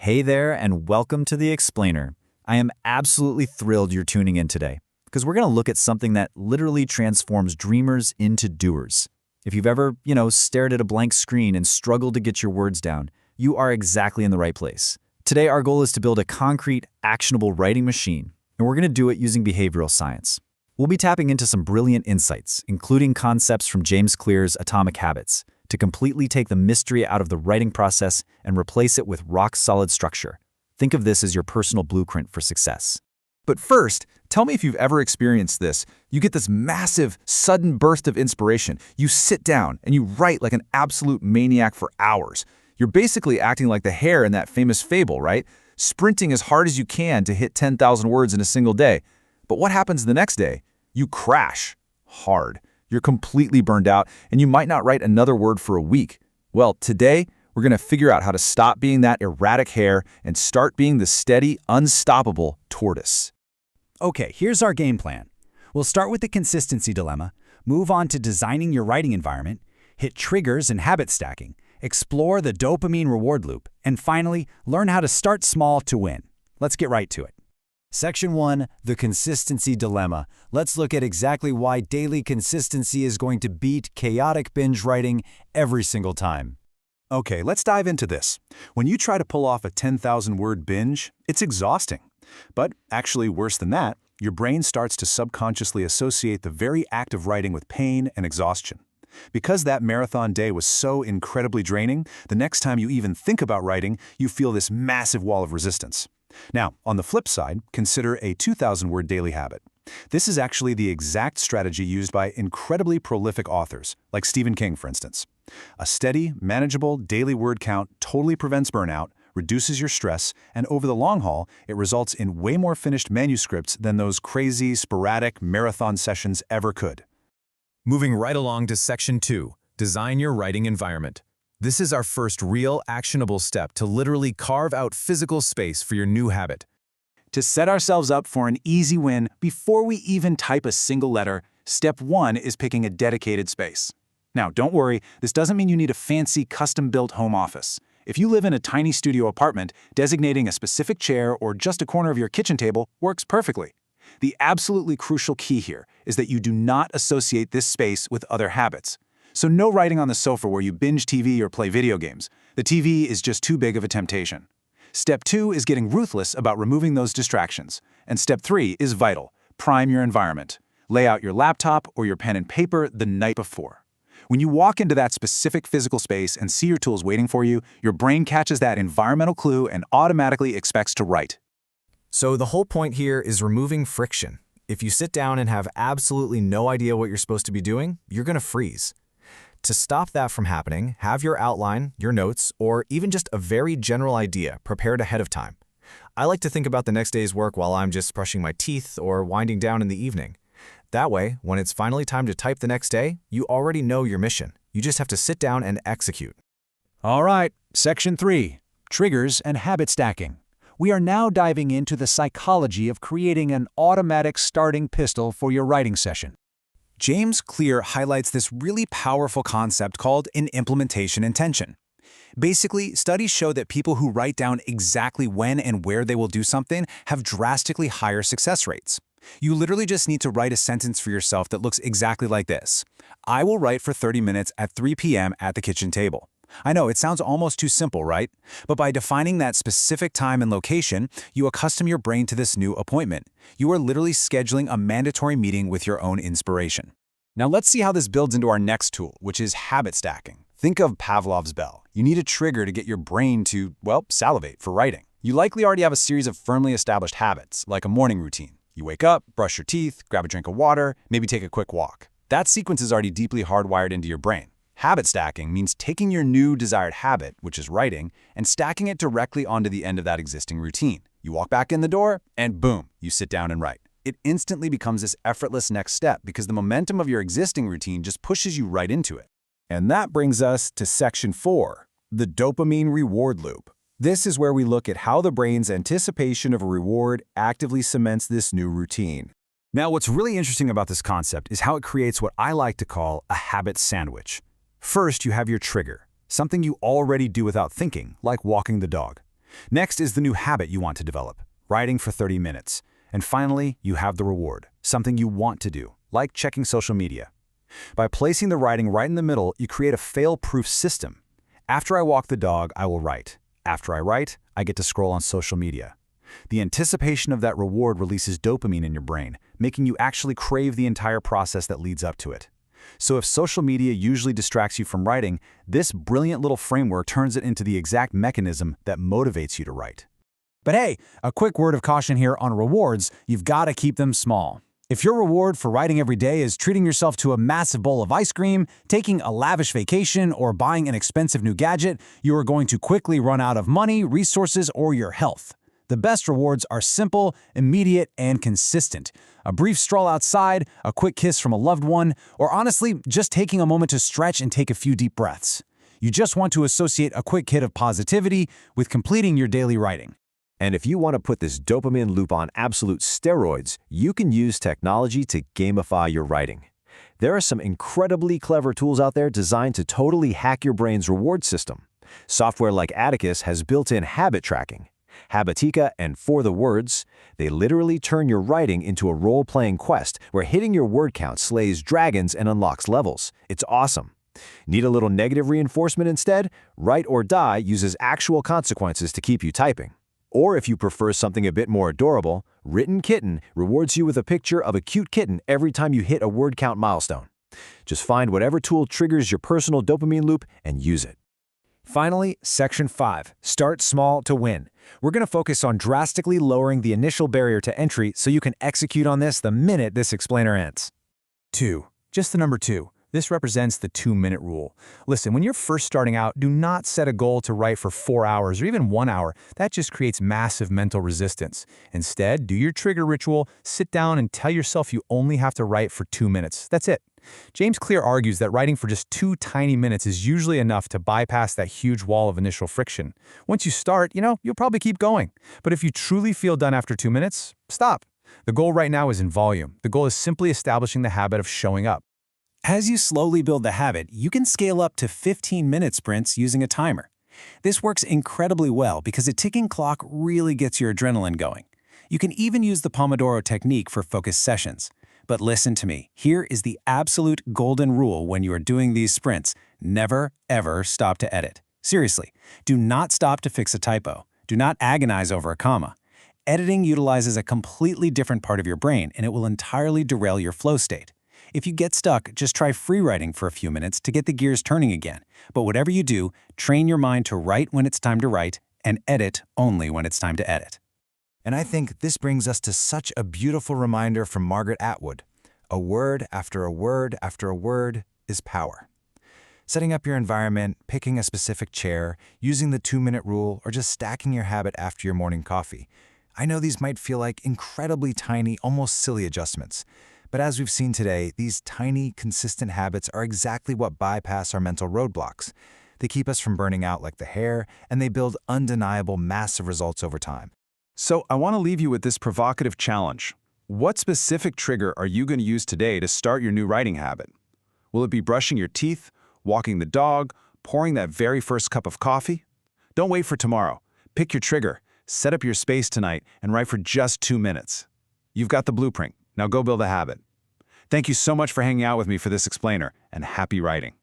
Hey there, and welcome to The Explainer. I am absolutely thrilled you're tuning in today, because we're going to look at something that literally transforms dreamers into doers. If you've ever, stared at a blank screen and struggled to get your words down, you are exactly in the right place. Today, our goal is to build a concrete, actionable writing machine, and we're going to do it using behavioral science. We'll be tapping into some brilliant insights, including concepts from James Clear's Atomic Habits, to completely take the mystery out of the writing process and replace it with rock-solid structure. Think of this as your personal blueprint for success. But first, tell me if you've ever experienced this. You get this massive, sudden burst of inspiration. You sit down and you write like an absolute maniac for hours. You're basically acting like the hare in that famous fable, right? Sprinting as hard as you can to hit 10,000 words in a single day. But what happens the next day? You crash hard. You're completely burned out, and you might not write another word for a week. Well, today, we're going to figure out how to stop being that erratic hare and start being the steady, unstoppable tortoise. Okay, here's our game plan. We'll start with the consistency dilemma, move on to designing your writing environment, hit triggers and habit stacking, explore the dopamine reward loop, and finally, learn how to start small to win. Let's get right to it. Section 1, the consistency dilemma. Let's look at exactly why daily consistency is going to beat chaotic binge writing every single time. Okay, let's dive into this. When you try to pull off a 10,000-word binge, it's exhausting. But actually, worse than that, your brain starts to subconsciously associate the very act of writing with pain and exhaustion. Because that marathon day was so incredibly draining, the next time you even think about writing, you feel this massive wall of resistance. Now, on the flip side, consider a 2,000-word daily habit. This is actually the exact strategy used by incredibly prolific authors, like Stephen King, for instance. A steady, manageable daily word count totally prevents burnout, reduces your stress, and over the long haul, it results in way more finished manuscripts than those crazy, sporadic marathon sessions ever could. Moving right along to Section 2, design your writing environment. This is our first real, actionable step to literally carve out physical space for your new habit. To set ourselves up for an easy win before we even type a single letter, step 1 is picking a dedicated space. Now, don't worry, this doesn't mean you need a fancy, custom-built home office. If you live in a tiny studio apartment, designating a specific chair or just a corner of your kitchen table works perfectly. The absolutely crucial key here is that you do not associate this space with other habits. So no writing on the sofa where you binge TV or play video games. The TV is just too big of a temptation. Step 2 is getting ruthless about removing those distractions. And step 3 is vital. Prime your environment. Lay out your laptop or your pen and paper the night before. When you walk into that specific physical space and see your tools waiting for you, your brain catches that environmental clue and automatically expects to write. So the whole point here is removing friction. If you sit down and have absolutely no idea what you're supposed to be doing, you're going to freeze. To stop that from happening, have your outline, your notes, or even just a very general idea prepared ahead of time. I like to think about the next day's work while I'm just brushing my teeth or winding down in the evening. That way, when it's finally time to type the next day, you already know your mission. You just have to sit down and execute. All right, Section 3, triggers and habit stacking. We are now diving into the psychology of creating an automatic starting pistol for your writing session. James Clear highlights this really powerful concept called an implementation intention. Basically, studies show that people who write down exactly when and where they will do something have drastically higher success rates. You literally just need to write a sentence for yourself that looks exactly like this. I will write for 30 minutes at 3 p.m. at the kitchen table. I know, it sounds almost too simple, right? But by defining that specific time and location, you accustom your brain to this new appointment. You are literally scheduling a mandatory meeting with your own inspiration. Now let's see how this builds into our next tool, which is habit stacking. Think of Pavlov's bell. You need a trigger to get your brain to, salivate for writing. You likely already have a series of firmly established habits, like a morning routine. You wake up, brush your teeth, grab a drink of water, maybe take a quick walk. That sequence is already deeply hardwired into your brain. Habit stacking means taking your new desired habit, which is writing, and stacking it directly onto the end of that existing routine. You walk back in the door, and boom, you sit down and write. It instantly becomes this effortless next step because the momentum of your existing routine just pushes you right into it. And that brings us to Section 4, the dopamine reward loop. This is where we look at how the brain's anticipation of a reward actively cements this new routine. Now, what's really interesting about this concept is how it creates what I like to call a habit sandwich. First, you have your trigger, something you already do without thinking, like walking the dog. Next is the new habit you want to develop, writing for 30 minutes. And finally, you have the reward, something you want to do, like checking social media. By placing the writing right in the middle, you create a fail-proof system. After I walk the dog, I will write. After I write, I get to scroll on social media. The anticipation of that reward releases dopamine in your brain, making you actually crave the entire process that leads up to it. So if social media usually distracts you from writing, this brilliant little framework turns it into the exact mechanism that motivates you to write. But hey, a quick word of caution here on rewards, you've got to keep them small. If your reward for writing every day is treating yourself to a massive bowl of ice cream, taking a lavish vacation, or buying an expensive new gadget, you are going to quickly run out of money, resources, or your health. The best rewards are simple, immediate, and consistent. A brief stroll outside, a quick kiss from a loved one, or honestly, just taking a moment to stretch and take a few deep breaths. You just want to associate a quick hit of positivity with completing your daily writing. And if you want to put this dopamine loop on absolute steroids, you can use technology to gamify your writing. There are some incredibly clever tools out there designed to totally hack your brain's reward system. Software like Atticus has built-in habit tracking. Habitica and For the Words, they literally turn your writing into a role-playing quest where hitting your word count slays dragons and unlocks levels. It's awesome. Need a little negative reinforcement instead? Write or Die uses actual consequences to keep you typing. Or if you prefer something a bit more adorable, Written Kitten rewards you with a picture of a cute kitten every time you hit a word count milestone. Just find whatever tool triggers your personal dopamine loop and use it. Finally, Section 5, Start Small to Win. We're going to focus on drastically lowering the initial barrier to entry so you can execute on this the minute this explainer ends. 2. Just the number 2. This represents the 2-minute rule. Listen, when you're first starting out, do not set a goal to write for 4 hours or even 1 hour. That just creates massive mental resistance. Instead, do your trigger ritual, sit down and tell yourself you only have to write for 2 minutes. That's it. James Clear argues that writing for just 2 tiny minutes is usually enough to bypass that huge wall of initial friction. Once you start, you'll probably keep going. But if you truly feel done after 2 minutes, stop. The goal right now is in volume. The goal is simply establishing the habit of showing up. As you slowly build the habit, you can scale up to 15-minute sprints using a timer. This works incredibly well because a ticking clock really gets your adrenaline going. You can even use the Pomodoro technique for focused sessions. But listen to me, here is the absolute golden rule when you are doing these sprints. Never, ever stop to edit. Seriously, do not stop to fix a typo. Do not agonize over a comma. Editing utilizes a completely different part of your brain, and it will entirely derail your flow state. If you get stuck, just try free writing for a few minutes to get the gears turning again. But whatever you do, train your mind to write when it's time to write and edit only when it's time to edit. And I think this brings us to such a beautiful reminder from Margaret Atwood. A word after a word after a word is power. Setting up your environment, picking a specific chair, using the 2-minute rule, or just stacking your habit after your morning coffee. I know these might feel like incredibly tiny, almost silly adjustments. But as we've seen today, these tiny, consistent habits are exactly what bypass our mental roadblocks. They keep us from burning out like the hare, and they build undeniable, massive results over time. So I want to leave you with this provocative challenge. What specific trigger are you going to use today to start your new writing habit? Will it be brushing your teeth, walking the dog, pouring that very first cup of coffee? Don't wait for tomorrow. Pick your trigger, set up your space tonight, and write for just 2 minutes. You've got the blueprint. Now go build a habit. Thank you so much for hanging out with me for this explainer, and happy writing.